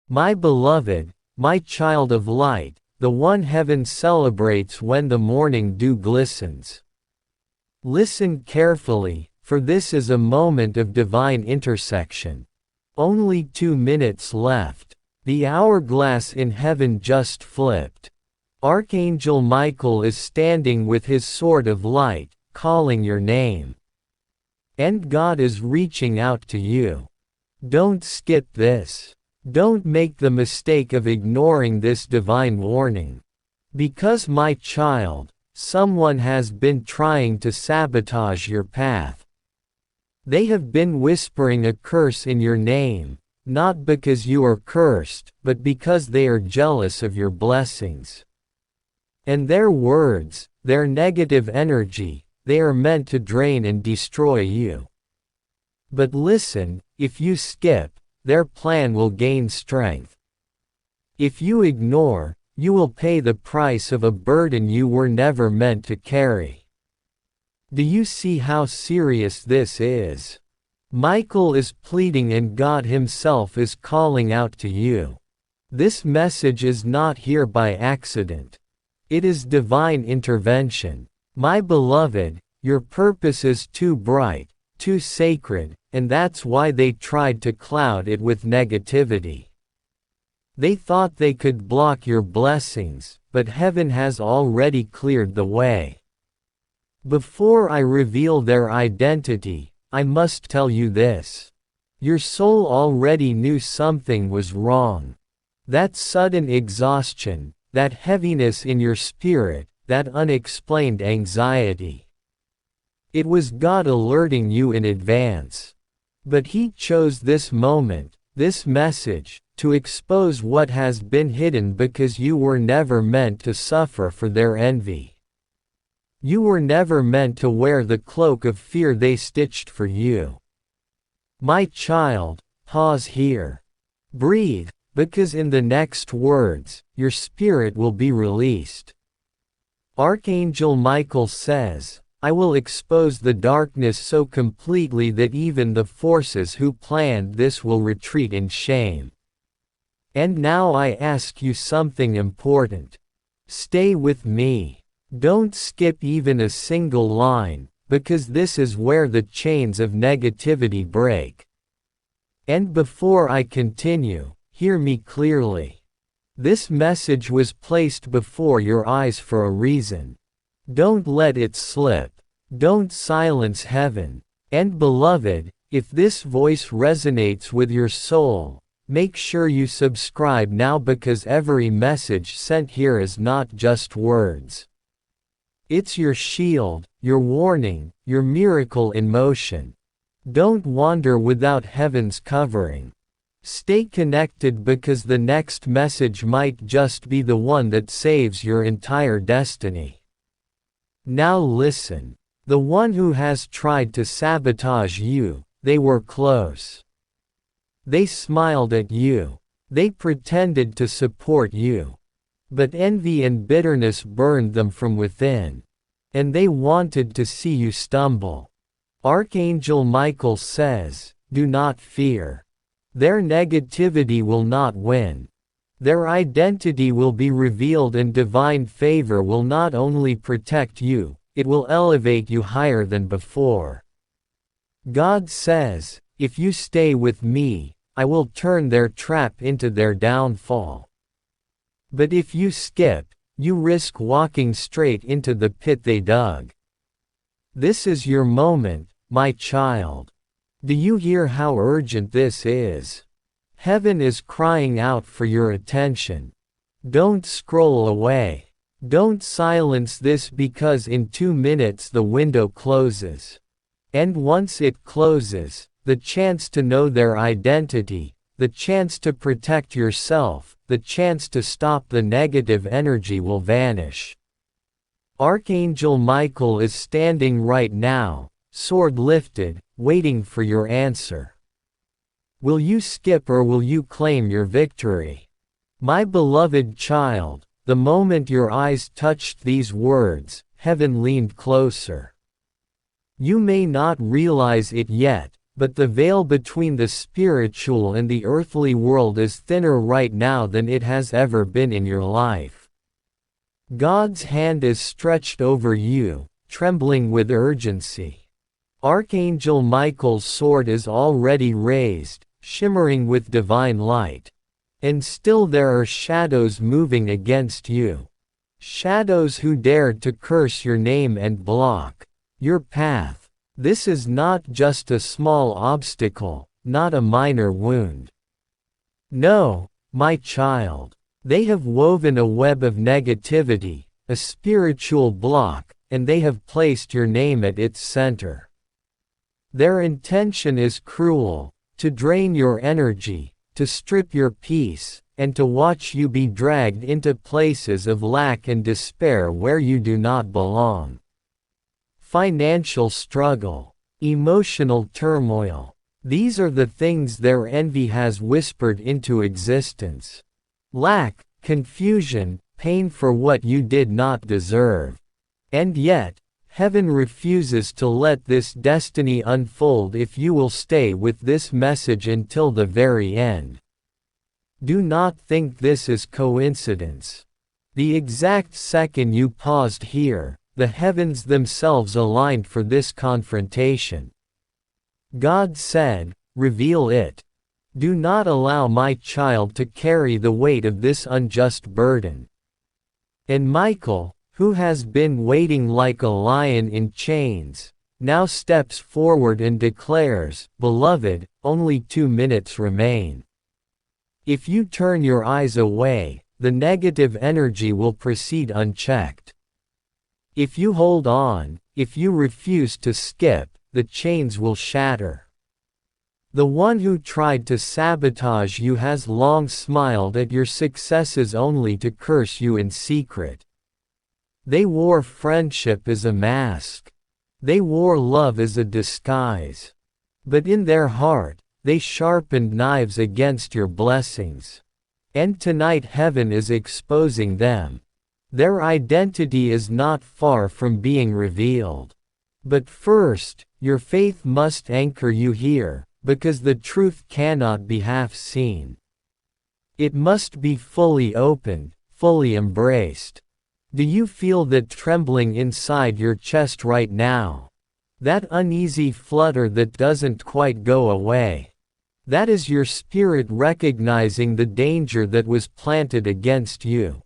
My beloved, my child of light, the one heaven celebrates when the morning dew glistens. Listen carefully, for this is a moment of divine intersection. Only 2 minutes left. The hourglass in heaven just flipped. Archangel Michael is standing with his sword of light, calling your name. And God is reaching out to you. Don't skip this. Don't make the mistake of ignoring this divine warning. Because, my child, someone has been trying to sabotage your path. They have been whispering a curse in your name, not because you are cursed, but because they are jealous of your blessings. And their words, their negative energy, they are meant to drain and destroy you. But listen, if you skip, their plan will gain strength. If you ignore, you will pay the price of a burden you were never meant to carry. Do you see how serious this is? Michael is pleading and God Himself is calling out to you. This message is not here by accident. It is divine intervention. My beloved, your purpose is too bright, too sacred, and that's why they tried to cloud it with negativity. They thought they could block your blessings, but heaven has already cleared the way. Before I reveal their identity, I must tell you this. Your soul already knew something was wrong. That sudden exhaustion, that heaviness in your spirit, that unexplained anxiety. It was God alerting you in advance. But He chose this moment, this message, to expose what has been hidden because you were never meant to suffer for their envy. You were never meant to wear the cloak of fear they stitched for you. My child, pause here. Breathe, because in the next words, your spirit will be released. Archangel Michael says, I will expose the darkness so completely that even the forces who planned this will retreat in shame. And now I ask you something important. Stay with me. Don't skip even a single line, because this is where the chains of negativity break. And before I continue, hear me clearly. This message was placed before your eyes for a reason. Don't let it slip. Don't silence heaven. And beloved, if this voice resonates with your soul, make sure you subscribe now, because every message sent here is not just words. It's your shield, your warning, your miracle in motion. Don't wander without heaven's covering. Stay connected, because the next message might just be the one that saves your entire destiny. Now listen. The one who has tried to sabotage you, they were close. They smiled at you. They pretended to support you. But envy and bitterness burned them from within. And they wanted to see you stumble. Archangel Michael says, do not fear. Their negativity will not win. Their identity will be revealed, and divine favor will not only protect you, it will elevate you higher than before. God says, if you stay with me, I will turn their trap into their downfall. But if you skip, you risk walking straight into the pit they dug. This is your moment, my child. Do you hear how urgent this is? Heaven is crying out for your attention. Don't scroll away. Don't silence this, because in 2 minutes the window closes. And once it closes, the chance to know their identity, the chance to protect yourself, the chance to stop the negative energy will vanish. Archangel Michael is standing right now, sword lifted, waiting for your answer. Will you skip, or will you claim your victory? My beloved child, the moment your eyes touched these words, heaven leaned closer. You may not realize it yet, but the veil between the spiritual and the earthly world is thinner right now than it has ever been in your life. God's hand is stretched over you, trembling with urgency. Archangel Michael's sword is already raised, shimmering with divine light. And still there are shadows moving against you. Shadows who dared to curse your name and block your path. This is not just a small obstacle, not a minor wound. No, my child. They have woven a web of negativity, a spiritual block, and they have placed your name at its center. Their intention is cruel, to drain your energy, to strip your peace, and to watch you be dragged into places of lack and despair where you do not belong. Financial struggle, emotional turmoil. These are the things their envy has whispered into existence. Lack, confusion, pain for what you did not deserve. And yet, heaven refuses to let this destiny unfold if you will stay with this message until the very end. Do not think this is coincidence. The exact second you paused here, the heavens themselves aligned for this confrontation. God said, "Reveal it. Do not allow my child to carry the weight of this unjust burden." And Michael, who has been waiting like a lion in chains, now steps forward and declares, "Beloved, only 2 minutes remain." If you turn your eyes away, the negative energy will proceed unchecked. If you hold on, if you refuse to skip, the chains will shatter. The one who tried to sabotage you has long smiled at your successes only to curse you in secret. They wore friendship as a mask. They wore love as a disguise. But in their heart, they sharpened knives against your blessings. And tonight heaven is exposing them. Their identity is not far from being revealed. But first, your faith must anchor you here, because the truth cannot be half seen. It must be fully opened, fully embraced. Do you feel that trembling inside your chest right now? That uneasy flutter that doesn't quite go away? That is your spirit recognizing the danger that was planted against you.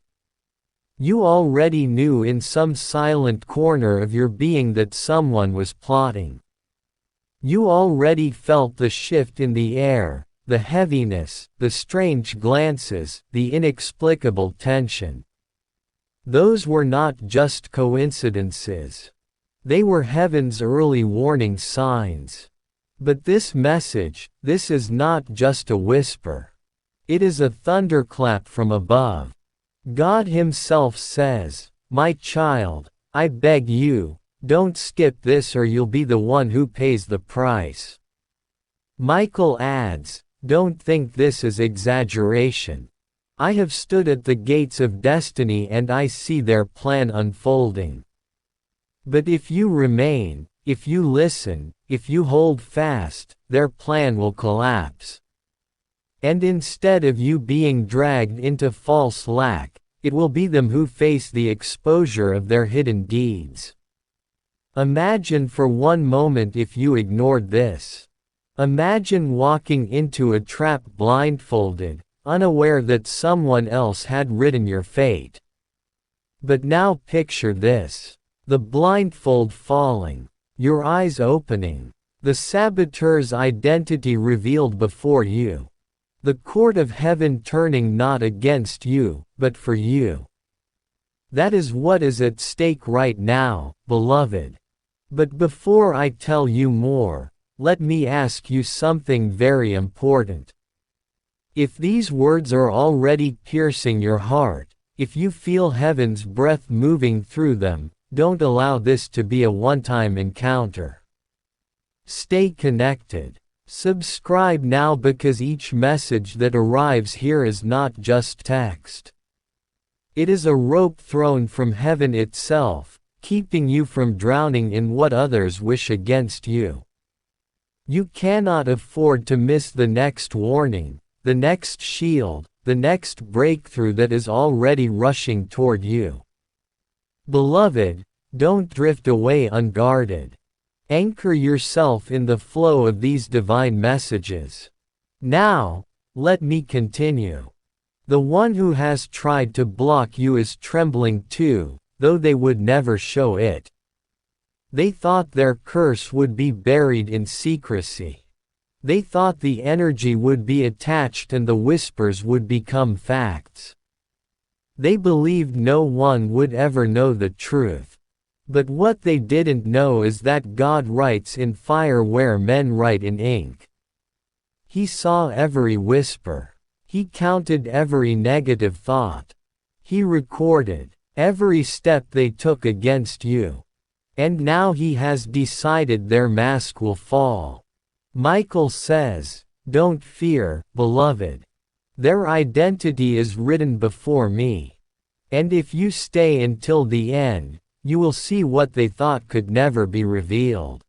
You already knew in some silent corner of your being that someone was plotting. You already felt the shift in the air, the heaviness, the strange glances, the inexplicable tension. Those were not just coincidences. They were heaven's early warning signs. But this message, this is not just a whisper. It is a thunderclap from above. God Himself says, "My child, I beg you, don't skip this or you'll be the one who pays the price." Michael adds, "Don't think this is exaggeration. I have stood at the gates of destiny and I see their plan unfolding. But if you remain, if you listen, if you hold fast, their plan will collapse. And instead of you being dragged into false lack, it will be them who face the exposure of their hidden deeds." Imagine for one moment if you ignored this. Imagine walking into a trap blindfolded, unaware that someone else had written your fate. But now picture this. The blindfold falling, your eyes opening, the saboteur's identity revealed before you. The court of heaven turning not against you, but for you. That is what is at stake right now, beloved. But before I tell you more, let me ask you something very important. If these words are already piercing your heart, if you feel heaven's breath moving through them, don't allow this to be a one-time encounter. Stay connected. Subscribe now because each message that arrives here is not just text. It is a rope thrown from heaven itself, keeping you from drowning in what others wish against you. You cannot afford to miss the next warning, the next shield, the next breakthrough that is already rushing toward you. Beloved, don't drift away unguarded. Anchor yourself in the flow of these divine messages. Now, let me continue. The one who has tried to block you is trembling too, though they would never show it. They thought their curse would be buried in secrecy. They thought the energy would be attached and the whispers would become facts. They believed no one would ever know the truth. But what they didn't know is that God writes in fire where men write in ink. He saw every whisper. He counted every negative thought. He recorded every step they took against you. And now he has decided their mask will fall. Michael says, "Don't fear, beloved. Their identity is written before me. And if you stay until the end, you will see what they thought could never be revealed."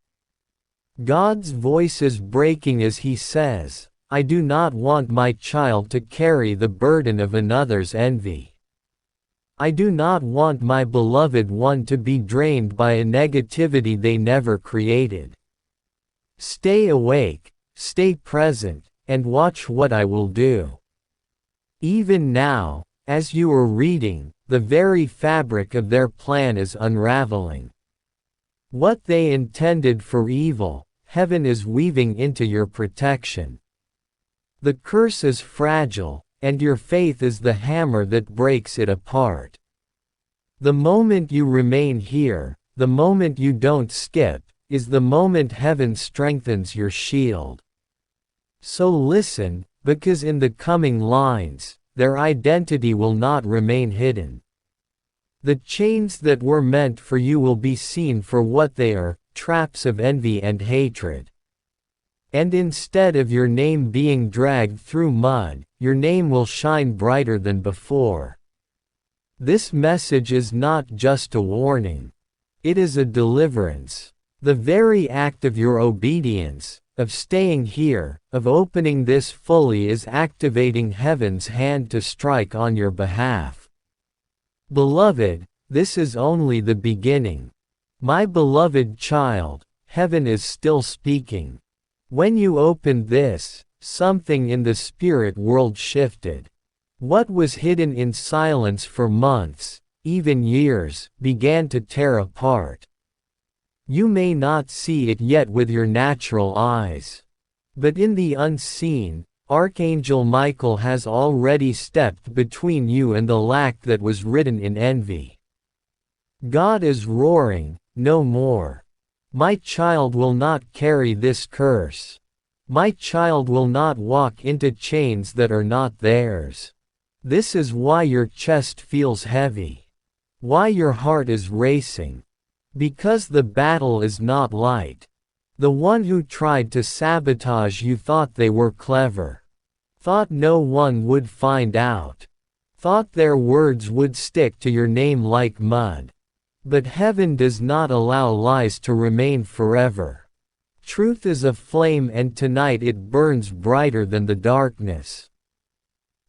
God's voice is breaking as he says, "I do not want my child to carry the burden of another's envy. I do not want my beloved one to be drained by a negativity they never created. Stay awake, stay present, and watch what I will do." Even now, as you are reading, the very fabric of their plan is unraveling. What they intended for evil, heaven is weaving into your protection. The curse is fragile, and your faith is the hammer that breaks it apart. The moment you remain here, the moment you don't skip, is the moment heaven strengthens your shield. So listen, because in the coming lines, their identity will not remain hidden. The chains that were meant for you will be seen for what they are, traps of envy and hatred. And instead of your name being dragged through mud, your name will shine brighter than before. This message is not just a warning. It is a deliverance. The very act of your obedience, of staying here, of opening this fully is activating heaven's hand to strike on your behalf. Beloved, this is only the beginning. My beloved child, heaven is still speaking. When you opened this, something in the spirit world shifted. What was hidden in silence for months, even years, began to tear apart. You may not see it yet with your natural eyes. But in the unseen, Archangel Michael has already stepped between you and the lack that was written in envy. God is roaring, "No more. My child will not carry this curse. My child will not walk into chains that are not theirs." This is why your chest feels heavy. Why your heart is racing. Because the battle is not light. The one who tried to sabotage you thought they were clever. Thought no one would find out. Thought their words would stick to your name like mud. But heaven does not allow lies to remain forever. Truth is a flame and tonight it burns brighter than the darkness.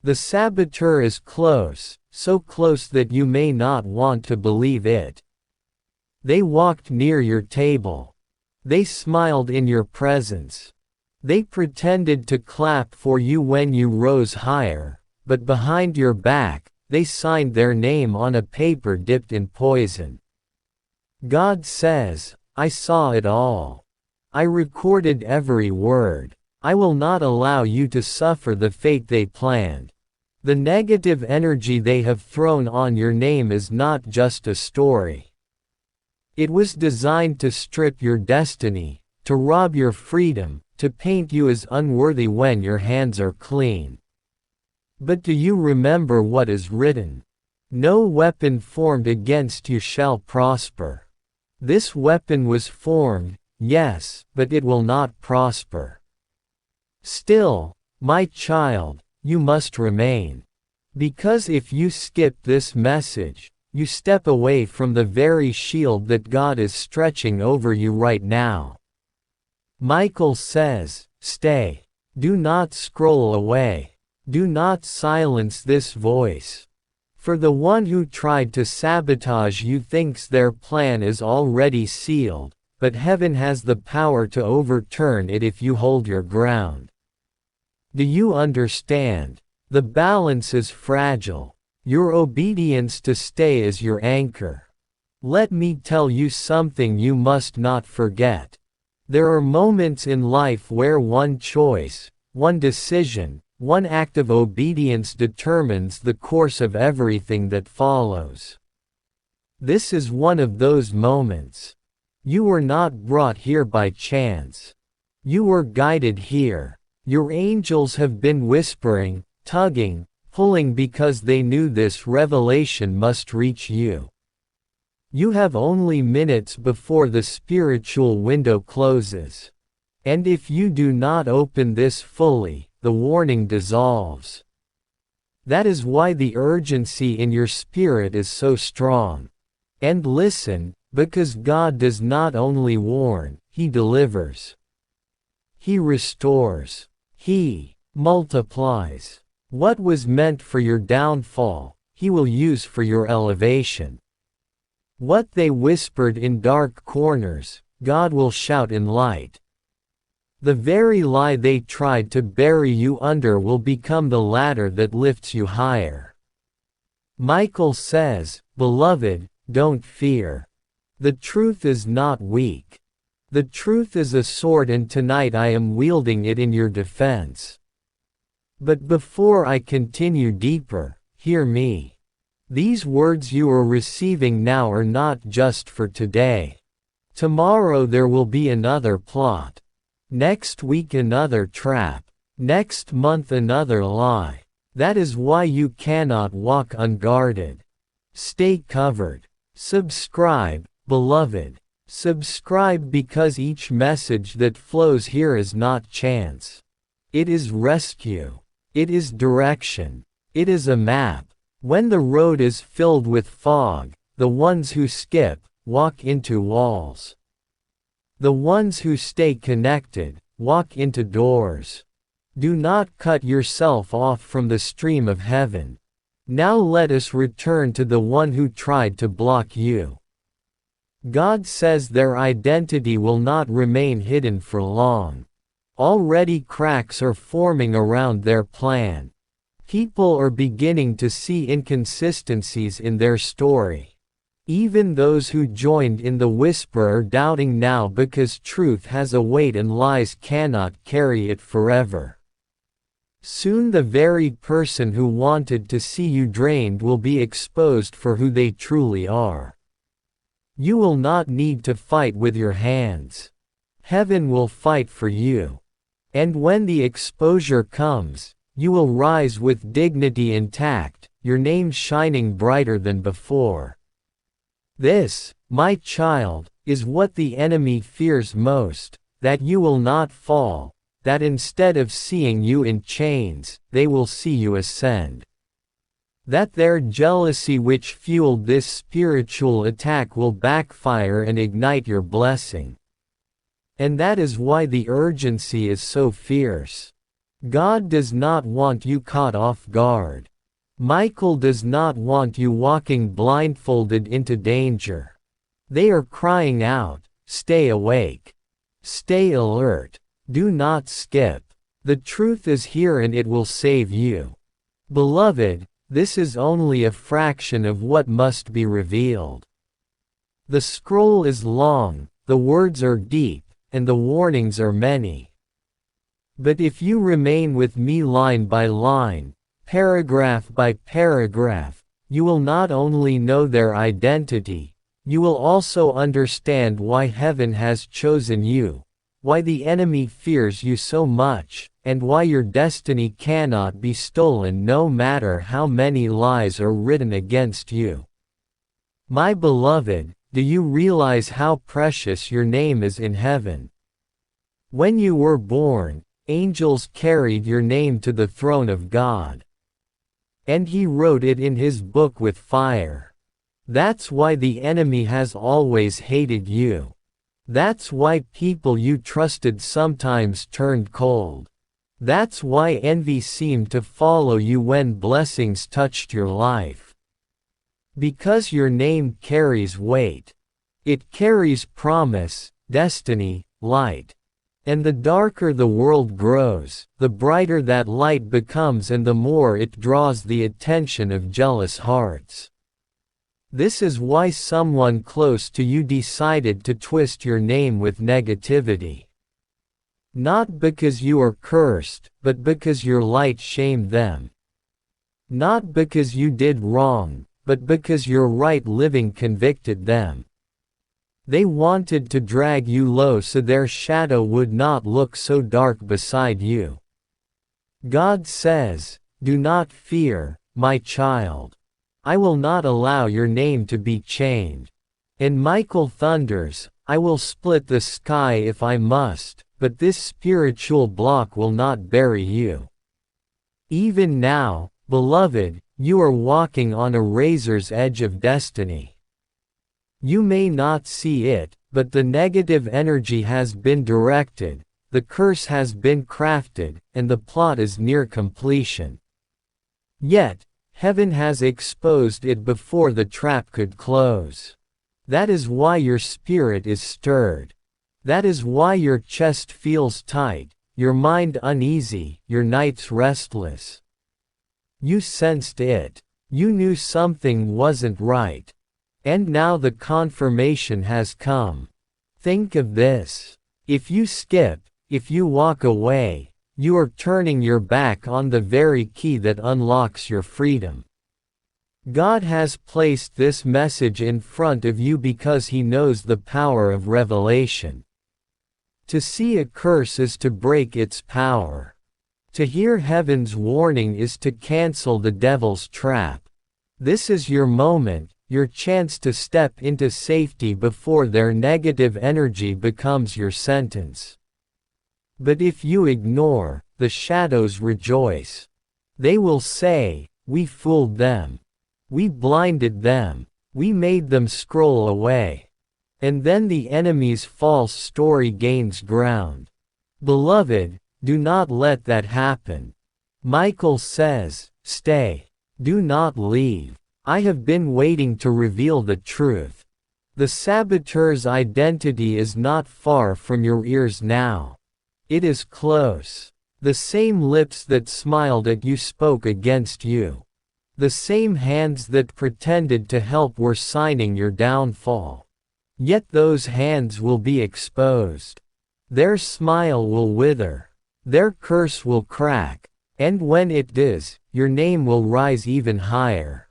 The saboteur is close, so close that you may not want to believe it. They walked near your table. They smiled in your presence. They pretended to clap for you when you rose higher, but behind your back, they signed their name on a paper dipped in poison. God says, "I saw it all. I recorded every word. I will not allow you to suffer the fate they planned." The negative energy they have thrown on your name is not just a story. It was designed to strip your destiny, to rob your freedom, to paint you as unworthy when your hands are clean. But do you remember what is written? "No weapon formed against you shall prosper." This weapon was formed, yes, but it will not prosper. Still, my child, you must remain. Because if you skip this message, you step away from the very shield that God is stretching over you right now. Michael says, stay. Do not scroll away. Do not silence this voice. For the one who tried to sabotage you thinks their plan is already sealed, but heaven has the power to overturn it if you hold your ground. Do you understand? The balance is fragile. Your obedience to stay is your anchor. Let me tell you something you must not forget. There are moments in life where one choice, one decision, one act of obedience determines the course of everything that follows. This is one of those moments. You were not brought here by chance. You were guided here. Your angels have been whispering, tugging, pulling because they knew this revelation must reach you. You have only minutes before the spiritual window closes. And if you do not open this fully, the warning dissolves. That is why the urgency in your spirit is so strong. And listen, because God does not only warn, He delivers. He restores. He multiplies. What was meant for your downfall, He will use for your elevation. What they whispered in dark corners, God will shout in light. The very lie they tried to bury you under will become the ladder that lifts you higher. Michael says, beloved, don't fear. The truth is not weak. The truth is a sword, and tonight I am wielding it in your defense. But before I continue deeper, hear me. These words you are receiving now are not just for today. Tomorrow there will be another plot. Next week another trap. Next month another lie. That is why you cannot walk unguarded. Stay covered. Subscribe, beloved. Subscribe, because each message that flows here is not chance. It is rescue. It is direction. It is a map. When the road is filled with fog, the ones who skip, walk into walls. The ones who stay connected, walk into doors. Do not cut yourself off from the stream of heaven. Now let us return to the one who tried to block you. God says their identity will not remain hidden for long. Already cracks are forming around their plan. People are beginning to see inconsistencies in their story. Even those who joined in the whisper are doubting now, because truth has a weight and lies cannot carry it forever. Soon the very person who wanted to see you drained will be exposed for who they truly are. You will not need to fight with your hands. Heaven will fight for you. And when the exposure comes, you will rise with dignity intact, your name shining brighter than before. This, my child, is what the enemy fears most, that you will not fall, that instead of seeing you in chains, they will see you ascend. That their jealousy which fueled this spiritual attack will backfire and ignite your blessing. And that is why the urgency is so fierce. God does not want you caught off guard. Michael does not want you walking blindfolded into danger. They are crying out, stay awake. Stay alert. Do not skip. The truth is here and it will save you. Beloved, this is only a fraction of what must be revealed. The scroll is long, the words are deep, and the warnings are many. But if you remain with me line by line, paragraph by paragraph, you will not only know their identity, you will also understand why heaven has chosen you, why the enemy fears you so much, and why your destiny cannot be stolen no matter how many lies are written against you. My beloved, do you realize how precious your name is in heaven? When you were born, angels carried your name to the throne of God. And He wrote it in His book with fire. That's why the enemy has always hated you. That's why people you trusted sometimes turned cold. That's why envy seemed to follow you when blessings touched your life. Because your name carries weight. It carries promise, destiny, light. And the darker the world grows, the brighter that light becomes and the more it draws the attention of jealous hearts. This is why someone close to you decided to twist your name with negativity. Not because you are cursed, but because your light shamed them. Not because you did wrong, but because your right living convicted them. They wanted to drag you low so their shadow would not look so dark beside you. God says, "Do not fear, my child. I will not allow your name to be chained." And Michael thunders, "I will split the sky if I must, but this spiritual block will not bury you." Even now, beloved, you are walking on a razor's edge of destiny. You may not see it, but the negative energy has been directed, the curse has been crafted, and the plot is near completion. Yet, heaven has exposed it before the trap could close. That is why your spirit is stirred. That is why your chest feels tight, your mind uneasy, your nights restless. You sensed it. You knew something wasn't right. And now the confirmation has come. Think of this. If you skip, if you walk away, you are turning your back on the very key that unlocks your freedom. God has placed this message in front of you because He knows the power of revelation. To see a curse is to break its power. To hear heaven's warning is to cancel the devil's trap. This is your moment. Your chance to step into safety before their negative energy becomes your sentence. But if you ignore, the shadows rejoice. They will say, "We fooled them. We blinded them. We made them scroll away." And then the enemy's false story gains ground. Beloved, do not let that happen. Michael says, "Stay. Do not leave. I have been waiting to reveal the truth." The saboteur's identity is not far from your ears now. It is close. The same lips that smiled at you spoke against you. The same hands that pretended to help were signing your downfall. Yet those hands will be exposed. Their smile will wither. Their curse will crack. And when it does, your name will rise even higher.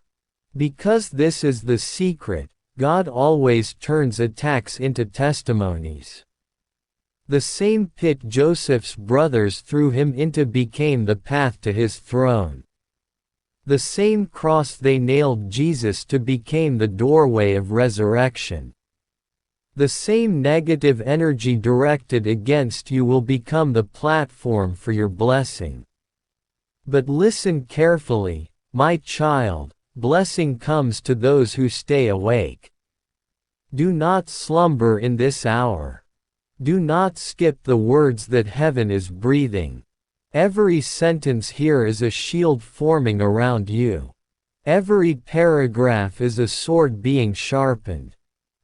Because this is the secret, God always turns attacks into testimonies. The same pit Joseph's brothers threw him into became the path to his throne. The same cross they nailed Jesus to became the doorway of resurrection. The same negative energy directed against you will become the platform for your blessing. But listen carefully, my child. Blessing comes to those who stay awake. Do not slumber in this hour. Do not skip the words that heaven is breathing. Every sentence here is a shield forming around you. Every paragraph is a sword being sharpened.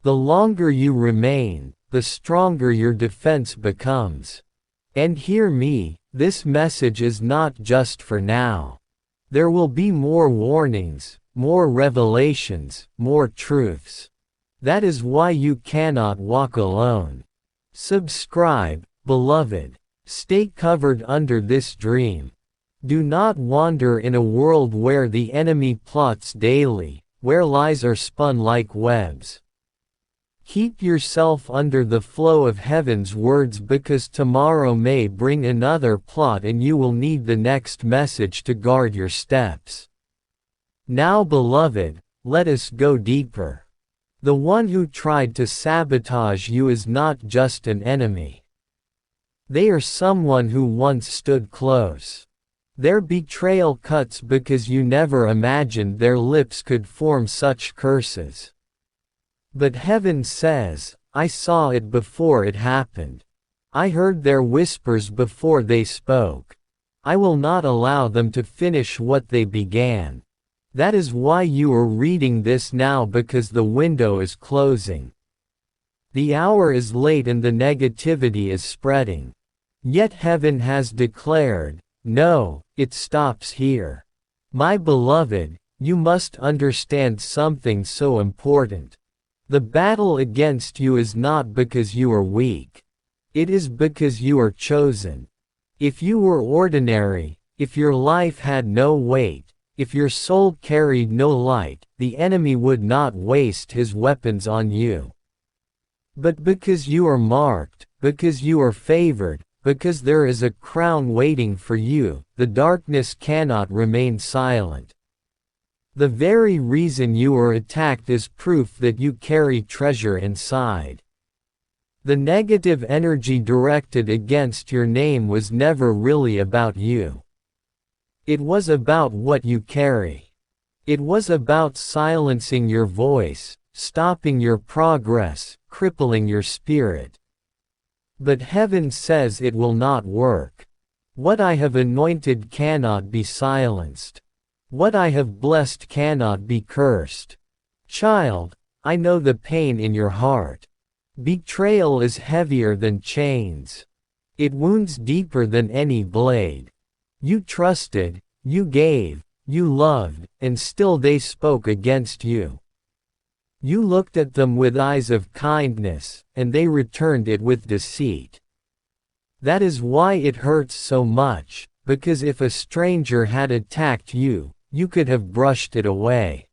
The longer you remain, the stronger your defense becomes. And hear me, this message is not just for now. There will be more warnings, more revelations, more truths. That is why you cannot walk alone. Subscribe, beloved. Stay covered under this dream. Do not wander in a world where the enemy plots daily, where lies are spun like webs. Keep yourself under the flow of heaven's words because tomorrow may bring another plot and you will need the next message to guard your steps. Now beloved, let us go deeper. The one who tried to sabotage you is not just an enemy. They are someone who once stood close. Their betrayal cuts because you never imagined their lips could form such curses. But heaven says, I saw it before it happened. I heard their whispers before they spoke. I will not allow them to finish what they began. That is why you are reading this now, because the window is closing. The hour is late and the negativity is spreading. Yet heaven has declared, no, it stops here. My beloved, you must understand something so important. The battle against you is not because you are weak. It is because you are chosen. If you were ordinary, if your life had no weight, if your soul carried no light, the enemy would not waste his weapons on you. But because you are marked, because you are favored, because there is a crown waiting for you, the darkness cannot remain silent. The very reason you are attacked is proof that you carry treasure inside. The negative energy directed against your name was never really about you. It was about what you carry. It was about silencing your voice, stopping your progress, crippling your spirit. But heaven says it will not work. What I have anointed cannot be silenced. What I have blessed cannot be cursed. Child, I know the pain in your heart. Betrayal is heavier than chains. It wounds deeper than any blade. You trusted, you gave, you loved, and still they spoke against you. You looked at them with eyes of kindness, and they returned it with deceit. That is why it hurts so much, because if a stranger had attacked you, you could have brushed it away.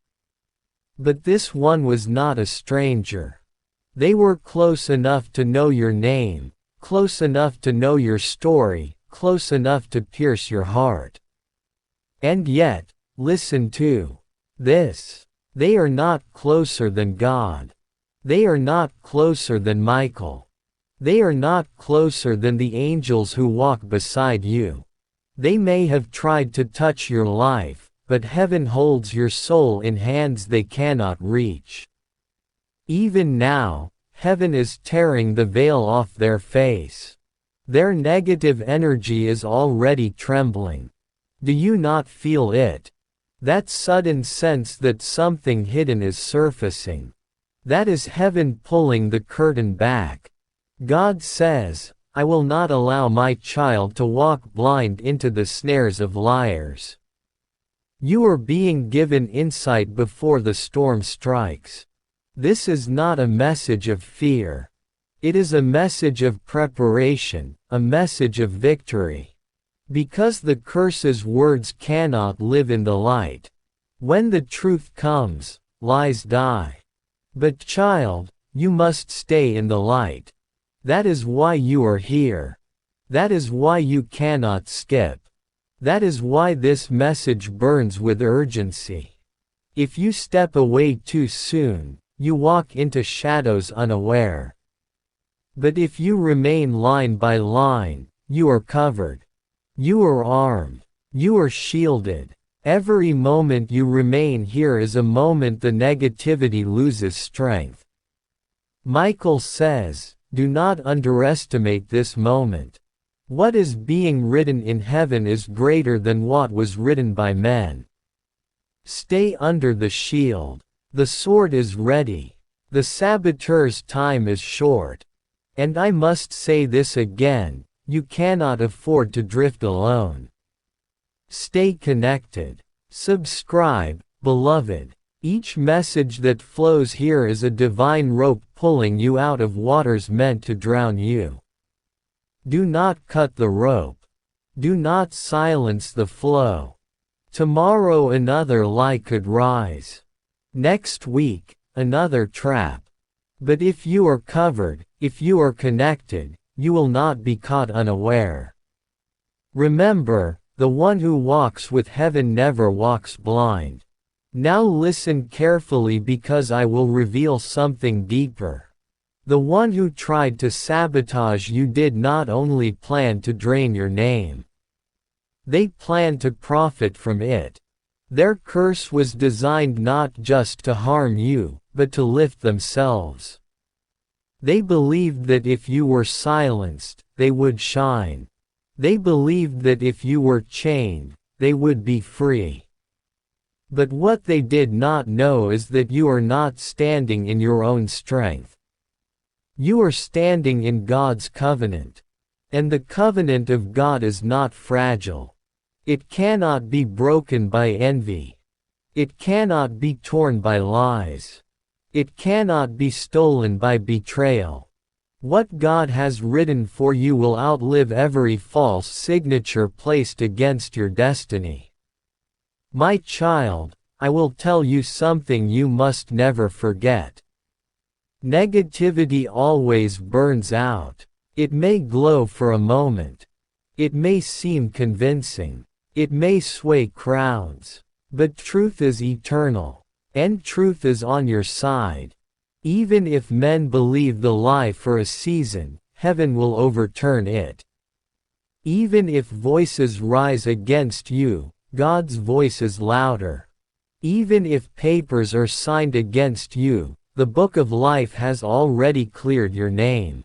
But this one was not a stranger. They were close enough to know your name, close enough to know your story, close enough to pierce your heart. And yet, listen to this. They are not closer than God. They are not closer than Michael. They are not closer than the angels who walk beside you. They may have tried to touch your life, but heaven holds your soul in hands they cannot reach. Even now, heaven is tearing the veil off their face. Their negative energy is already trembling. Do you not feel it? That sudden sense that something hidden is surfacing. That is heaven pulling the curtain back. God says, I will not allow my child to walk blind into the snares of liars. You are being given insight before the storm strikes. This is not a message of fear. It is a message of preparation, a message of victory. Because the curse's words cannot live in the light. When the truth comes, lies die. But child, you must stay in the light. That is why you are here. That is why you cannot skip. That is why this message burns with urgency. If you step away too soon, you walk into shadows unaware. But if you remain line by line, you are covered. You are armed. You are shielded. Every moment you remain here is a moment the negativity loses strength. Michael says, do not underestimate this moment. What is being written in heaven is greater than what was written by men. Stay under the shield. The sword is ready. The saboteur's time is short. And I must say this again, you cannot afford to drift alone. Stay connected. Subscribe, beloved. Each message that flows here is a divine rope pulling you out of waters meant to drown you. Do not cut the rope. Do not silence the flow. Tomorrow another lie could rise. Next week, another trap. But if you are covered, if you are connected, you will not be caught unaware. Remember, the one who walks with heaven never walks blind. Now listen carefully because I will reveal something deeper. The one who tried to sabotage you did not only plan to drain your name. They planned to profit from it. Their curse was designed not just to harm you, but to lift themselves. They believed that if you were silenced, they would shine. They believed that if you were chained, they would be free. But what they did not know is that you are not standing in your own strength. You are standing in God's covenant. And the covenant of God is not fragile. It cannot be broken by envy. It cannot be torn by lies. It cannot be stolen by betrayal. What God has written for you will outlive every false signature placed against your destiny. My child, I will tell you something you must never forget. Negativity always burns out. It may glow for a moment. It may seem convincing. It may sway crowds. But truth is eternal. And truth is on your side. Even if men believe the lie for a season, heaven will overturn it. Even if voices rise against you, God's voice is louder. Even if papers are signed against you, the book of life has already cleared your name.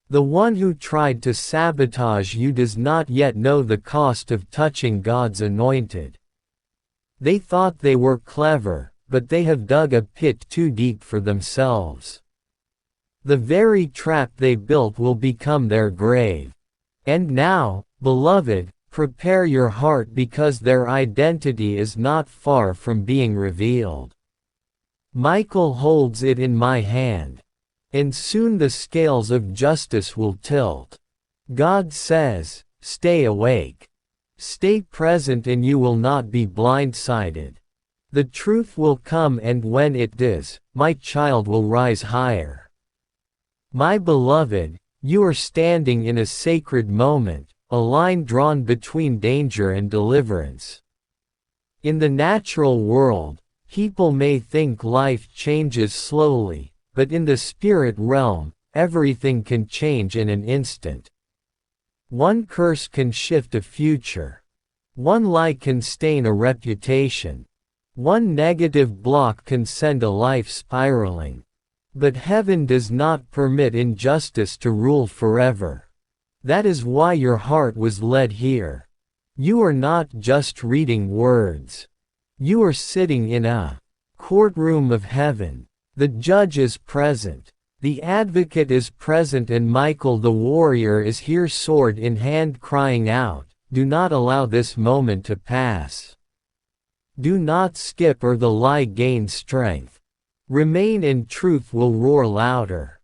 The one who tried to sabotage you does not yet know the cost of touching God's anointed. They thought they were clever, but they have dug a pit too deep for themselves. The very trap they built will become their grave. And now, beloved, prepare your heart because their identity is not far from being revealed. Michael holds it in my hand. And soon the scales of justice will tilt. God says, stay awake. Stay present and you will not be blindsided. The truth will come, and when it does, my child will rise higher. My beloved, you are standing in a sacred moment, a line drawn between danger and deliverance. In the natural world, people may think life changes slowly, but in the spirit realm, everything can change in an instant. One curse can shift a future. One lie can stain a reputation. One negative block can send a life spiraling. But heaven does not permit injustice to rule forever. That is why your heart was led here. You are not just reading words. You are sitting in a courtroom of heaven. The judge is present. The advocate is present, and Michael the warrior is here, sword in hand, crying out, do not allow this moment to pass. Do not skip or the lie gains strength. Remain and truth will roar louder.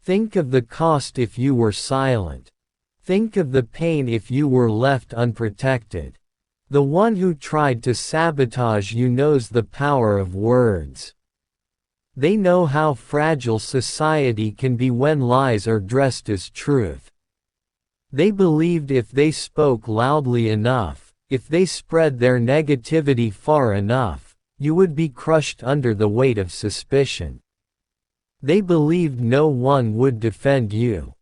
Think of the cost if you were silent. Think of the pain if you were left unprotected. The one who tried to sabotage you knows the power of words. They know how fragile society can be when lies are dressed as truth. They believed if they spoke loudly enough, if they spread their negativity far enough, you would be crushed under the weight of suspicion. They believed no one would defend you.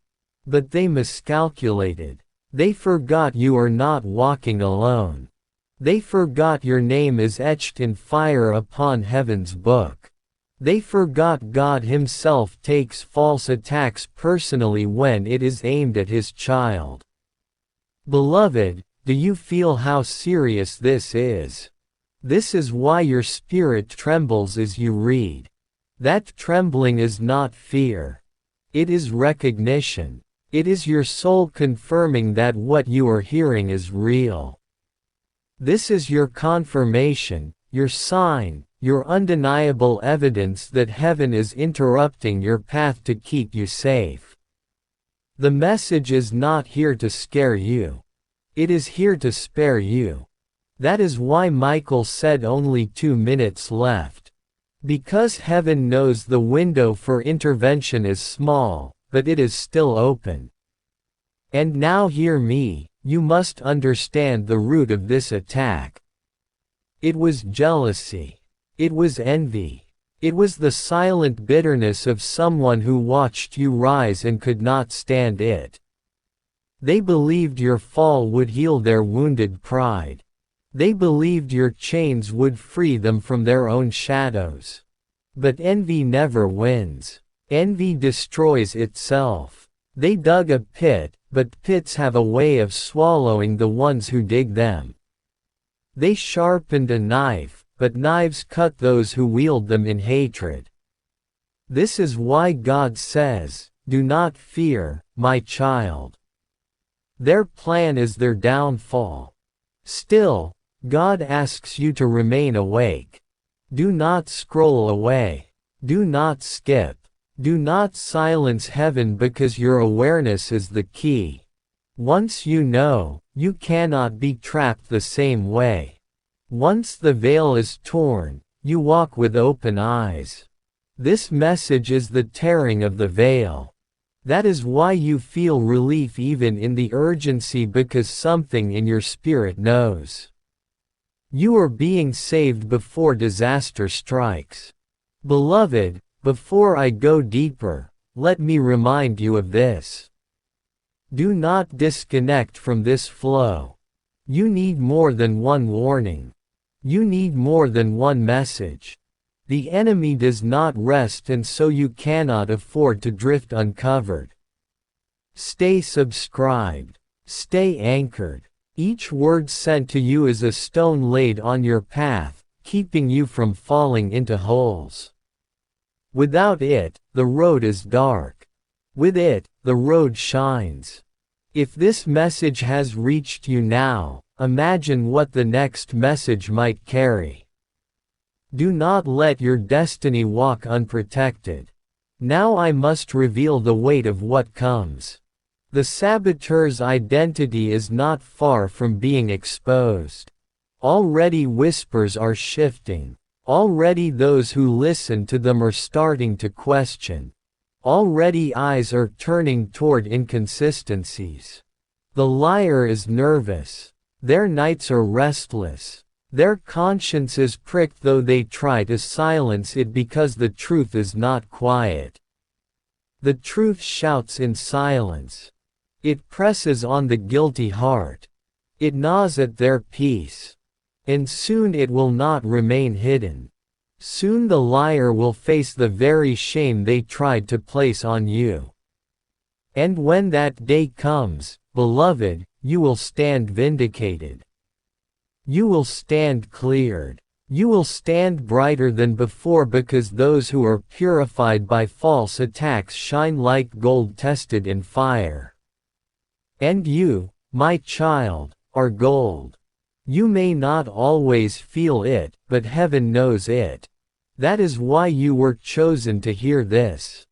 But they miscalculated. They forgot you are not walking alone. They forgot your name is etched in fire upon heaven's book. They forgot God Himself takes false attacks personally when it is aimed at His child. Beloved, do you feel how serious this is? This is why your spirit trembles as you read. That trembling is not fear. It is recognition. It is your soul confirming that what you are hearing is real. This is your confirmation, your sign, your undeniable evidence that heaven is interrupting your path to keep you safe. The message is not here to scare you. It is here to spare you. That is why Michael said only 2 minutes left. Because heaven knows the window for intervention is small, but it is still open. And now hear me, you must understand the root of this attack. It was jealousy. It was envy. It was the silent bitterness of someone who watched you rise and could not stand it. They believed your fall would heal their wounded pride. They believed your chains would free them from their own shadows. But envy never wins. Envy destroys itself. They dug a pit, but pits have a way of swallowing the ones who dig them. They sharpened a knife, but knives cut those who wield them in hatred. This is why God says, "Do not fear, my child." Their plan is their downfall. Still, God asks you to remain awake. Do not scroll away. Do not skip. Do not silence heaven because your awareness is the key. Once you know, you cannot be trapped the same way. Once the veil is torn, you walk with open eyes. This message is the tearing of the veil. That is why you feel relief even in the urgency, because something in your spirit knows. You are being saved before disaster strikes. Beloved, before I go deeper, let me remind you of this. Do not disconnect from this flow. You need more than one warning. You need more than one message. The enemy does not rest, and so you cannot afford to drift uncovered. Stay subscribed. Stay anchored. Each word sent to you is a stone laid on your path, keeping you from falling into holes. Without it, the road is dark. With it, the road shines. If this message has reached you now, imagine what the next message might carry. Do not let your destiny walk unprotected. Now I must reveal the weight of what comes. The saboteur's identity is not far from being exposed. Already whispers are shifting. Already those who listen to them are starting to question. Already eyes are turning toward inconsistencies. The liar is nervous. Their nights are restless. Their conscience is pricked, though they try to silence it because the truth is not quiet. The truth shouts in silence. It presses on the guilty heart. It gnaws at their peace. And soon it will not remain hidden. Soon the liar will face the very shame they tried to place on you. And when that day comes, beloved, you will stand vindicated. You will stand cleared. You will stand brighter than before, because those who are purified by false attacks shine like gold tested in fire. And you, my child, are gold. You may not always feel it, but heaven knows it. That is why you were chosen to hear this.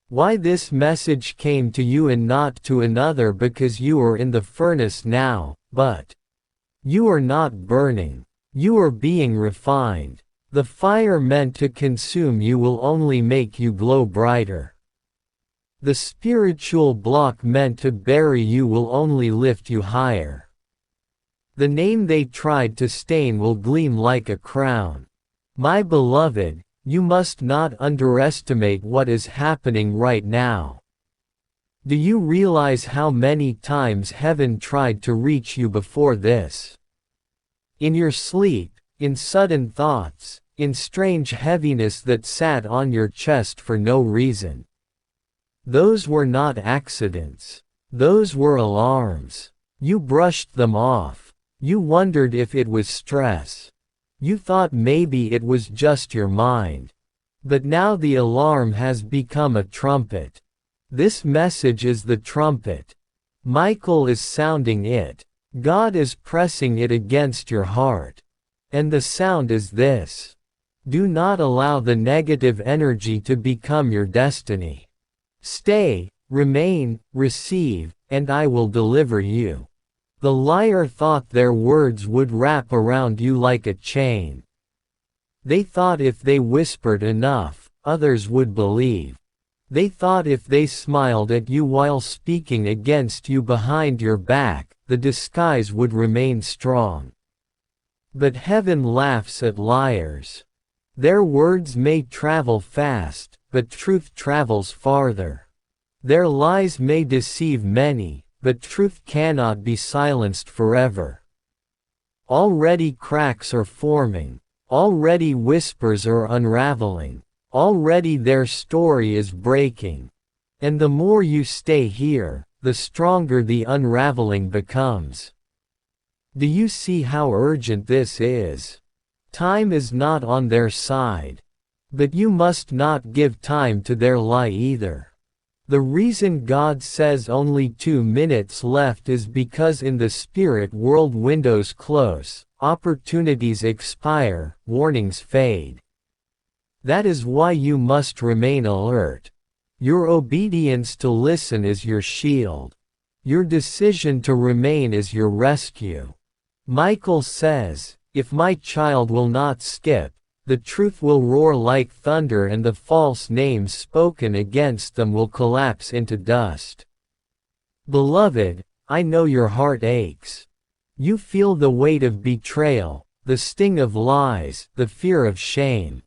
Why this message came to you and not to another, because you are in the furnace now, but you are not burning. You are being refined. The fire meant to consume you will only make you glow brighter. The spiritual block meant to bury you will only lift you higher. The name they tried to stain will gleam like a crown. My beloved, you must not underestimate what is happening right now. Do you realize how many times heaven tried to reach you before this? In your sleep, in sudden thoughts, in strange heaviness that sat on your chest for no reason. Those were not accidents. Those were alarms. You brushed them off. You wondered if it was stress. You thought maybe it was just your mind. But now the alarm has become a trumpet. This message is the trumpet. Michael is sounding it. God is pressing it against your heart. And the sound is this: do not allow the negative energy to become your destiny. Stay, remain, receive, and I will deliver you. The liar thought their words would wrap around you like a chain. They thought if they whispered enough, others would believe. They thought if they smiled at you while speaking against you behind your back, the disguise would remain strong. But heaven laughs at liars. Their words may travel fast, but truth travels farther. Their lies may deceive many, but truth cannot be silenced forever. Already cracks are forming. Already whispers are unraveling. Already their story is breaking. And the more you stay here, the stronger the unraveling becomes. Do you see how urgent this is? Time is not on their side. But you must not give time to their lie either. The reason God says only 2 minutes left is because in the spirit world windows close, opportunities expire, warnings fade. That is why you must remain alert. Your obedience to listen is your shield. Your decision to remain is your rescue. Michael says, "If my child will not skip, the truth will roar like thunder and the false names spoken against them will collapse into dust." Beloved, I know your heart aches. You feel the weight of betrayal, the sting of lies, the fear of shame.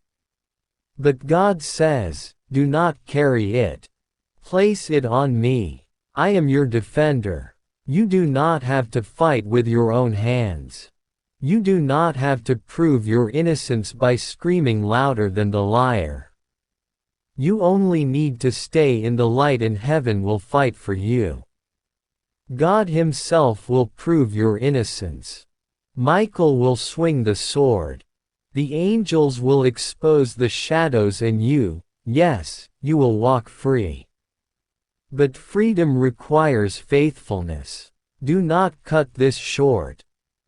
But God says, do not carry it. Place it on me. I am your defender. You do not have to fight with your own hands. You do not have to prove your innocence by screaming louder than the liar. You only need to stay in the light and heaven will fight for you. God Himself will prove your innocence. Michael will swing the sword. The angels will expose the shadows and you, yes, you will walk free. But freedom requires faithfulness. Do not cut this short.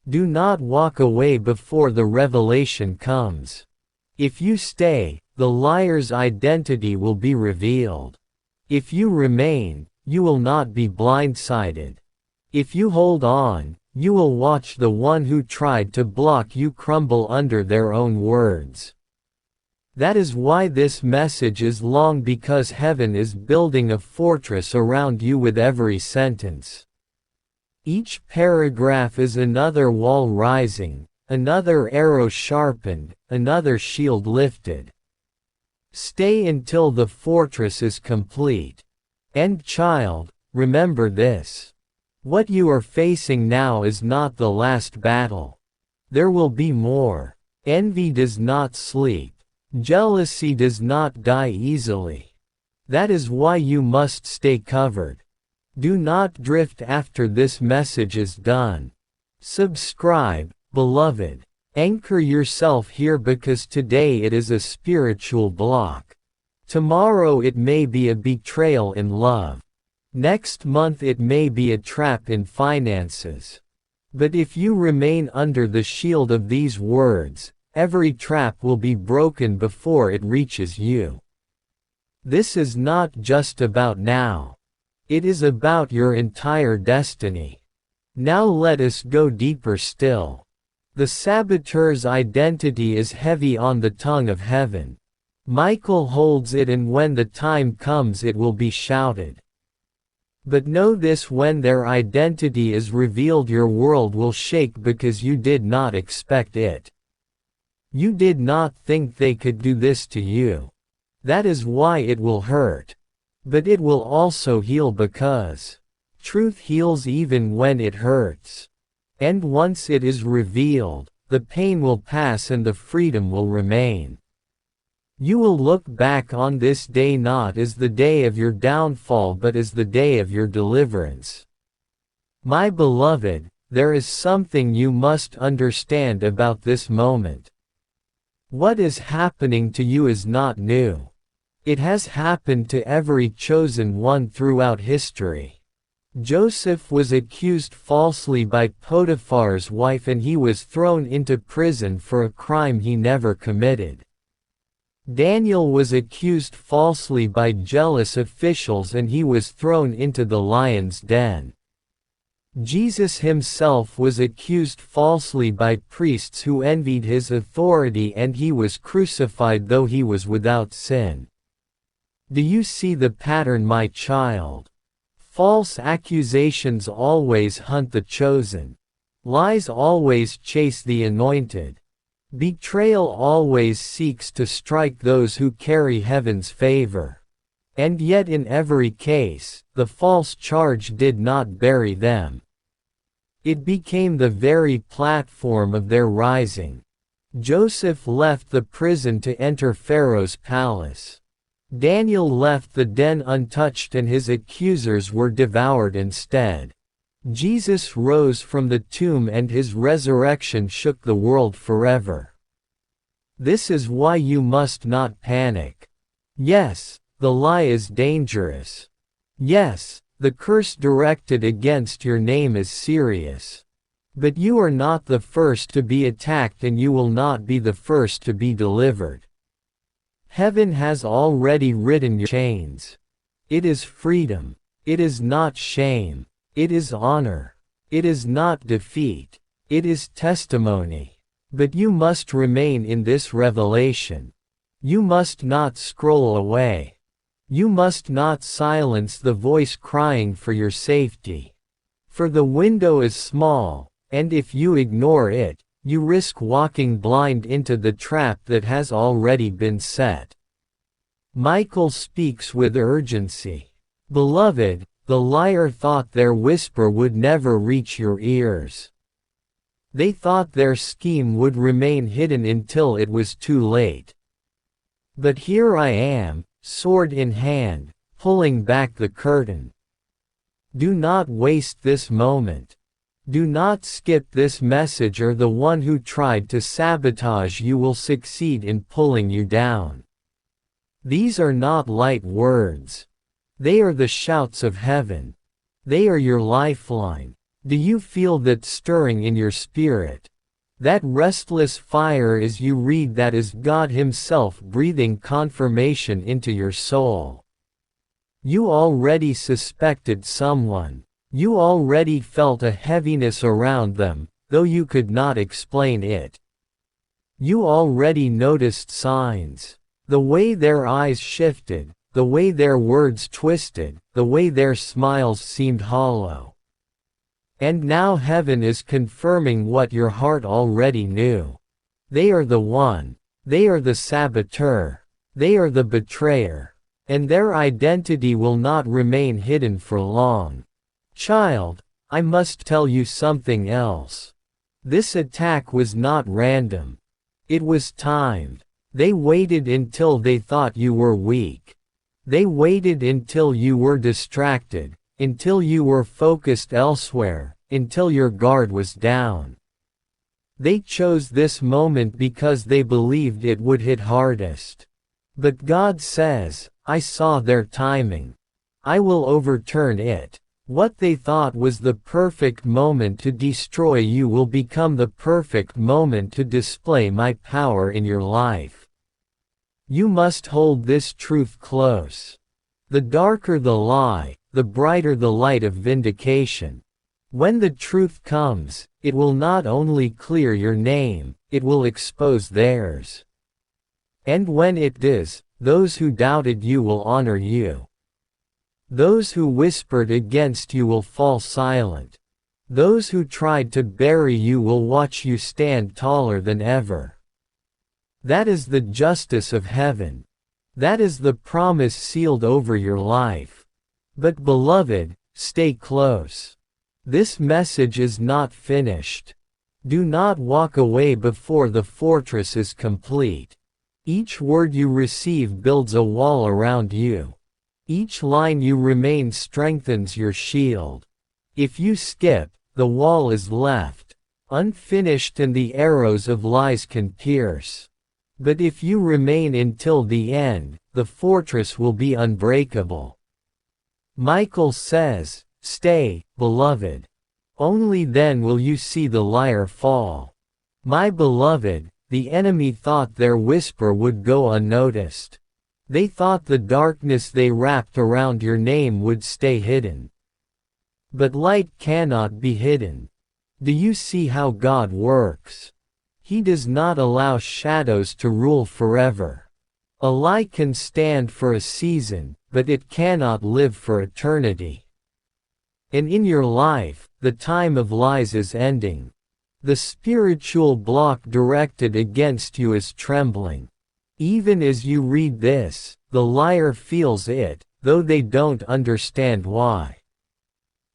Do not walk away before the revelation comes. If you stay, the liar's identity will be revealed. If you remain, you will not be blindsided. If you hold on, you will watch the one who tried to block you crumble under their own words. That is why this message is long, because heaven is building a fortress around you with every sentence. Each paragraph is another wall rising, another arrow sharpened, another shield lifted. Stay until the fortress is complete. And child, remember this. What you are facing now is not the last battle. There will be more. Envy does not sleep. Jealousy does not die easily. That is why you must stay covered. Do not drift after this message is done. Subscribe, beloved. Anchor yourself here because today it is a spiritual block. Tomorrow it may be a betrayal in love. Next month it may be a trap in finances. But if you remain under the shield of these words, every trap will be broken before it reaches you. This is not just about now. It is about your entire destiny. Now let us go deeper still. The saboteur's identity is heavy on the tongue of heaven. Michael holds it, and when the time comes it will be shouted. But know this: when their identity is revealed, your world will shake because you did not expect it. You did not think they could do this to you. That is why it will hurt. But it will also heal, because truth heals even when it hurts. And once it is revealed, the pain will pass and the freedom will remain. You will look back on this day not as the day of your downfall but as the day of your deliverance. My beloved, there is something you must understand about this moment. What is happening to you is not new. It has happened to every chosen one throughout history. Joseph was accused falsely by Potiphar's wife and he was thrown into prison for a crime he never committed. Daniel was accused falsely by jealous officials and he was thrown into the lion's den. Jesus himself was accused falsely by priests who envied his authority and he was crucified though he was without sin. Do you see the pattern, my child? False accusations always hunt the chosen. Lies always chase the anointed. Betrayal always seeks to strike those who carry heaven's favor. And yet in every case, the false charge did not bury them. It became the very platform of their rising. Joseph left the prison to enter Pharaoh's palace. Daniel left the den untouched and his accusers were devoured instead. Jesus rose from the tomb and his resurrection shook the world forever. This is why you must not panic. Yes, the lie is dangerous. Yes, the curse directed against your name is serious. But you are not the first to be attacked and you will not be the first to be delivered. Heaven has already written your chains. It is freedom. It is not shame. It is honor. It is not defeat. It is testimony. But you must remain in this revelation. You must not scroll away. You must not silence the voice crying for your safety. For the window is small, and if you ignore it, you risk walking blind into the trap that has already been set. Michael speaks with urgency. Beloved, the liar thought their whisper would never reach your ears. They thought their scheme would remain hidden until it was too late. But here I am, sword in hand, pulling back the curtain. Do not waste this moment. Do not skip this message or the one who tried to sabotage you will succeed in pulling you down. These are not light words. They are the shouts of heaven. They are your lifeline. Do you feel that stirring in your spirit? That restless fire as you read that is God Himself breathing confirmation into your soul. You already suspected someone. You already felt a heaviness around them, though you could not explain it. You already noticed signs. The way their eyes shifted, the way their words twisted, the way their smiles seemed hollow. And now heaven is confirming what your heart already knew. They are the one. They are the saboteur. They are the betrayer. And their identity will not remain hidden for long. Child, I must tell you something else. This attack was not random. It was timed. They waited until they thought you were weak. They waited until you were distracted, until you were focused elsewhere, until your guard was down. They chose this moment because they believed it would hit hardest. But God says, I saw their timing. I will overturn it. What they thought was the perfect moment to destroy you will become the perfect moment to display my power in your life. You must hold this truth close. The darker the lie, the brighter the light of vindication. When the truth comes, it will not only clear your name, it will expose theirs. And when it does, those who doubted you will honor you. Those who whispered against you will fall silent. Those who tried to bury you will watch you stand taller than ever. That is the justice of heaven. That is the promise sealed over your life. But beloved, stay close. This message is not finished. Do not walk away before the fortress is complete. Each word you receive builds a wall around you. Each line you remain strengthens your shield. If you skip, the wall is left unfinished and the arrows of lies can pierce. But if you remain until the end, the fortress will be unbreakable. Michael says, stay, beloved. Only then will you see the liar fall. My beloved, the enemy thought their whisper would go unnoticed. They thought the darkness they wrapped around your name would stay hidden. But light cannot be hidden. Do you see how God works? He does not allow shadows to rule forever. A lie can stand for a season, but it cannot live for eternity. And in your life, the time of lies is ending. The spiritual block directed against you is trembling. Even as you read this, the liar feels it, though they don't understand why.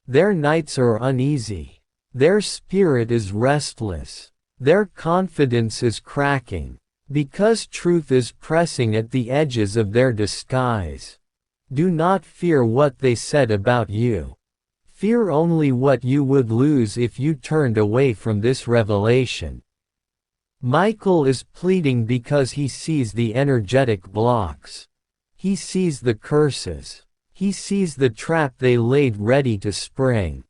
Their nights are uneasy. Their spirit is restless. Their confidence is cracking, because truth is pressing at the edges of their disguise. Do not fear what they said about you. Fear only what you would lose if you turned away from this revelation. Michael is pleading because he sees the energetic blocks. He sees the curses. He sees the trap they laid ready to spring.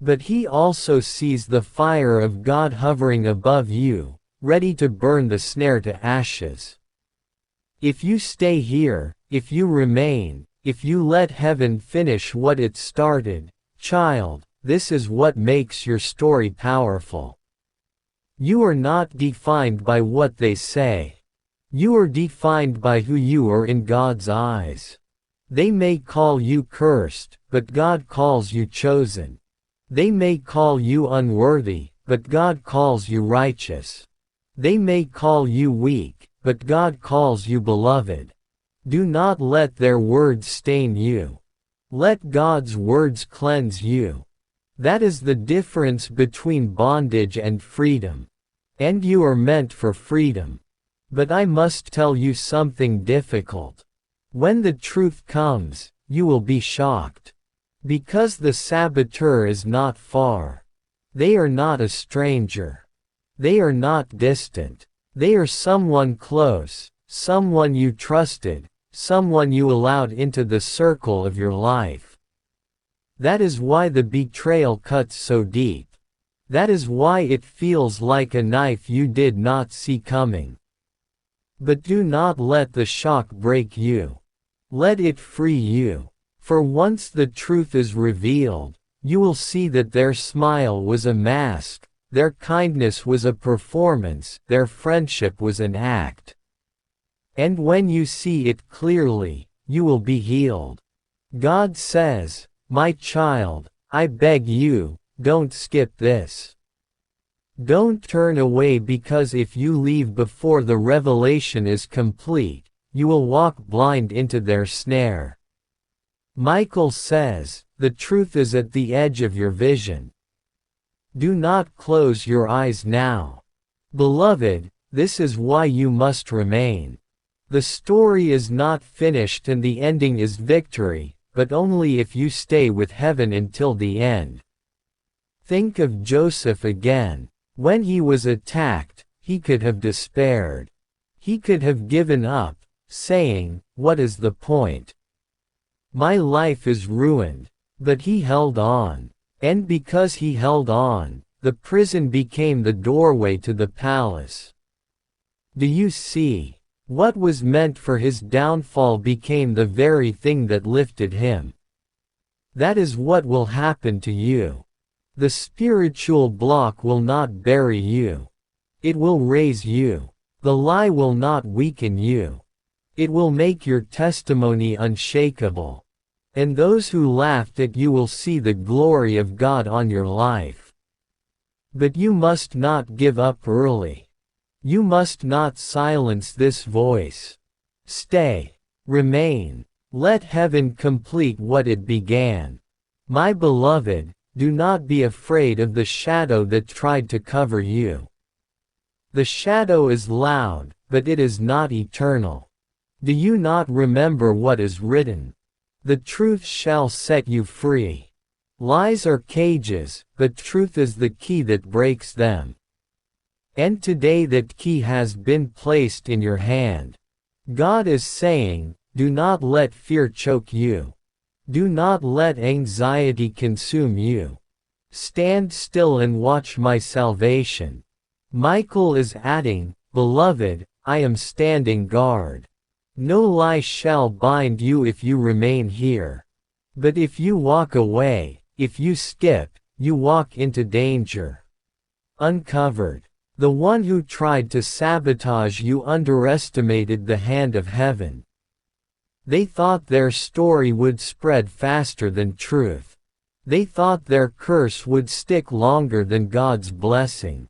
But he also sees the fire of God hovering above you, ready to burn the snare to ashes. If you stay here, if you remain, if you let heaven finish what it started, child, this is what makes your story powerful. You are not defined by what they say. You are defined by who you are in God's eyes. They may call you cursed, but God calls you chosen. They may call you unworthy, but God calls you righteous. They may call you weak, but God calls you beloved. Do not let their words stain you. Let God's words cleanse you. That is the difference between bondage and freedom. And you are meant for freedom. But I must tell you something difficult. When the truth comes, you will be shocked. Because the saboteur is not far. They are not a stranger. They are not distant. They are someone close, someone you trusted, someone you allowed into the circle of your life. That is why the betrayal cuts so deep. That is why it feels like a knife you did not see coming. But do not let the shock break you. Let it free you. For once the truth is revealed, you will see that their smile was a mask, their kindness was a performance, their friendship was an act. And when you see it clearly, you will be healed. God says, "My child, I beg you, don't skip this. Don't turn away, because if you leave before the revelation is complete, you will walk blind into their snare." Michael says, the truth is at the edge of your vision. Do not close your eyes now. Beloved, this is why you must remain. The story is not finished and the ending is victory, but only if you stay with heaven until the end. Think of Joseph again. When he was attacked, he could have despaired. He could have given up, saying, "What is the point? My life is ruined." But he held on. And because he held on, the prison became the doorway to the palace. Do you see? What was meant for his downfall became the very thing that lifted him. That is what will happen to you. The spiritual block will not bury you. It will raise you. The lie will not weaken you. It will make your testimony unshakable. And those who laughed at you will see the glory of God on your life. But you must not give up early. You must not silence this voice. Stay. Remain. Let heaven complete what it began. My beloved, do not be afraid of the shadow that tried to cover you. The shadow is loud, but it is not eternal. Do you not remember what is written? The truth shall set you free. Lies are cages, but truth is the key that breaks them. And today that key has been placed in your hand. God is saying, do not let fear choke you. Do not let anxiety consume you. Stand still and watch my salvation. Michael is adding, beloved, I am standing guard. No lie shall bind you if you remain here. But if you walk away, if you skip, you walk into danger. Uncovered. The one who tried to sabotage you underestimated the hand of heaven. They thought their story would spread faster than truth. They thought their curse would stick longer than God's blessing.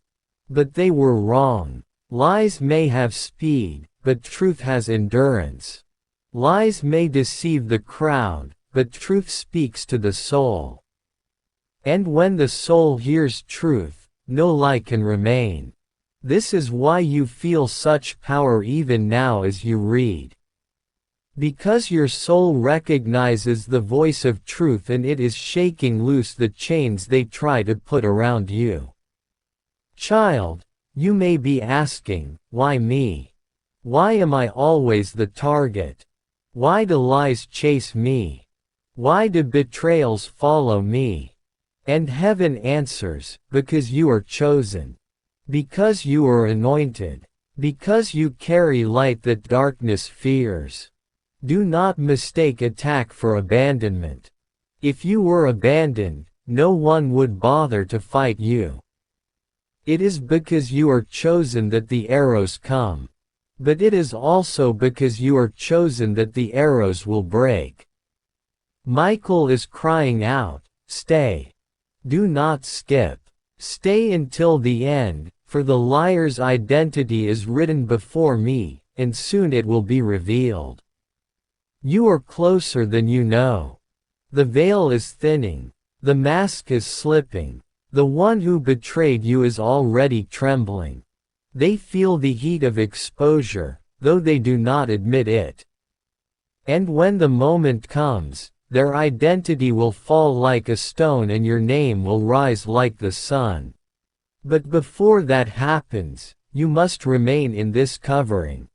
But they were wrong. Lies may have speed, but truth has endurance. Lies may deceive the crowd, but truth speaks to the soul. And when the soul hears truth, no lie can remain. This is why you feel such power even now as you read. Because your soul recognizes the voice of truth and it is shaking loose the chains they try to put around you. Child, you may be asking, why me? Why am I always the target? Why do lies chase me? Why do betrayals follow me? And heaven answers, because you are chosen. Because you are anointed. Because you carry light that darkness fears. Do not mistake attack for abandonment. If you were abandoned, no one would bother to fight you. It is because you are chosen that the arrows come. But it is also because you are chosen that the arrows will break. Michael is crying out, stay. Do not skip. Stay until the end, for the liar's identity is written before me, and soon it will be revealed. You are closer than you know. The veil is thinning. The mask is slipping. The one who betrayed you is already trembling. They feel the heat of exposure, though they do not admit it. And when the moment comes, their identity will fall like a stone and your name will rise like the sun. But before that happens, you must remain in this covering.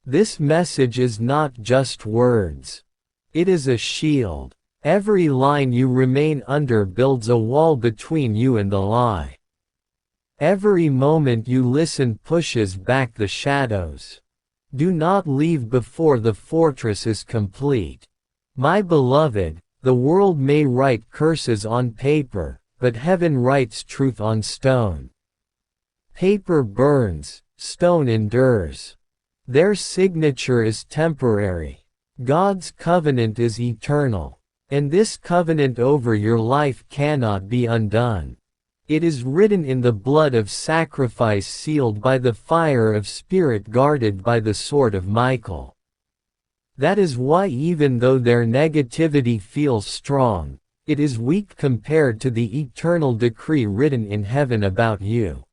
This message is not just words. It is a shield. Every line you remain under builds a wall between you and the lie. Every moment you listen pushes back the shadows. Do not leave before the fortress is complete. My beloved, the world may write curses on paper, but heaven writes truth on stone. Paper burns, stone endures. Their signature is temporary. God's covenant is eternal. And this covenant over your life cannot be undone. It is written in the blood of sacrifice, sealed by the fire of spirit, guarded by the sword of Michael. That is why even though their negativity feels strong, it is weak compared to the eternal decree written in heaven about you.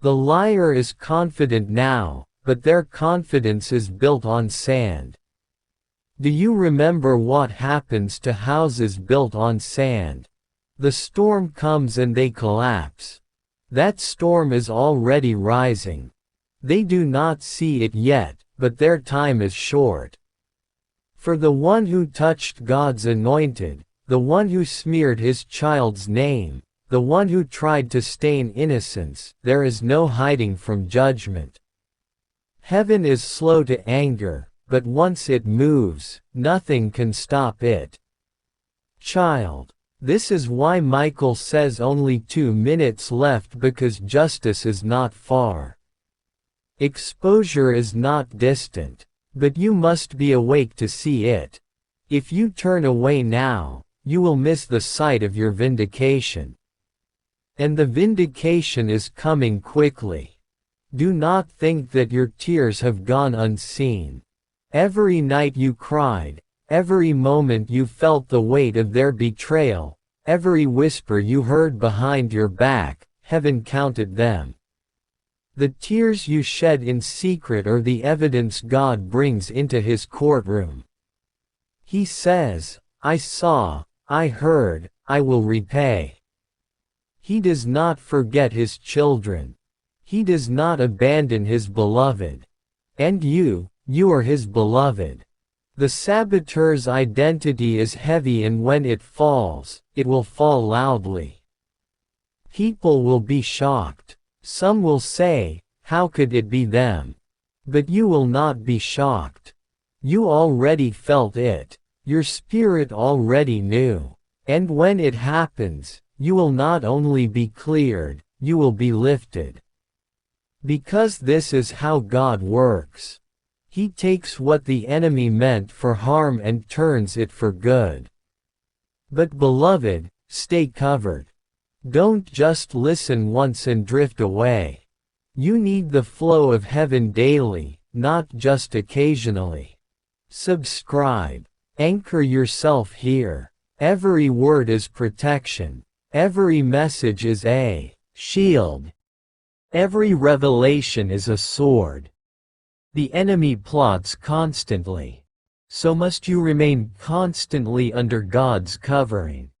The liar is confident now, but their confidence is built on sand. Do you remember what happens to houses built on sand? The storm comes and they collapse. That storm is already rising. They do not see it yet, but their time is short. For the one who touched God's anointed, the one who smeared his child's name, the one who tried to stain innocence, there is no hiding from judgment. Heaven is slow to anger, but once it moves, nothing can stop it. Child, this is why Michael says only 2 minutes left, because justice is not far. Exposure is not distant, but you must be awake to see it. If you turn away now, you will miss the sight of your vindication. And the vindication is coming quickly. Do not think that your tears have gone unseen. Every night you cried, every moment you felt the weight of their betrayal, every whisper you heard behind your back, heaven counted them. The tears you shed in secret are the evidence God brings into his courtroom. He says, I saw, I heard, I will repay. He does not forget his children. He does not abandon his beloved. And you are his beloved. The saboteur's identity is heavy, and when it falls, it will fall loudly. People will be shocked. Some will say, how could it be them? But you will not be shocked. You already felt it. Your spirit already knew. And when it happens, you will not only be cleared, you will be lifted. Because this is how God works. He takes what the enemy meant for harm and turns it for good. But beloved, stay covered. Don't just listen once and drift away. You need the flow of heaven daily, not just occasionally. Subscribe. Anchor yourself here. Every word is protection. Every message is a shield. Every revelation is a sword. The enemy plots constantly. So must you remain constantly under God's covering.